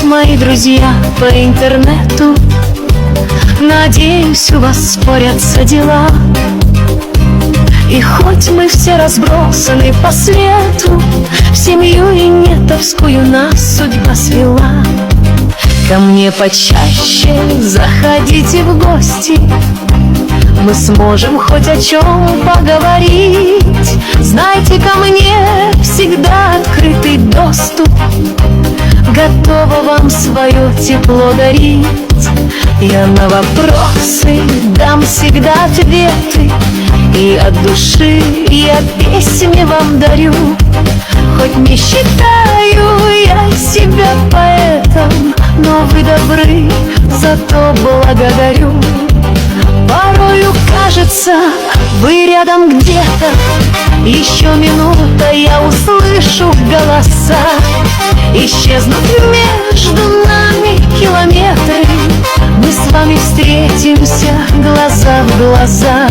мои друзья по интернету. Надеюсь, у вас спорятся дела. И хоть мы все разбросаны по свету, в семью инетовскую нас судьба свела. Ко мне почаще заходите в гости, мы сможем хоть о чем поговорить. Знайте, ко мне всегда открытый доступ, готова вам свое тепло дарить. Я на вопросы дам всегда ответы, и от души я песни вам дарю. Хоть не считаю я себя поэтом, но вы добры, зато благодарю. Порою кажется, вы рядом где-то, еще минута, я услышу голоса. Исчезнут между нами километры, мы с вами встретимся глаза в глаза.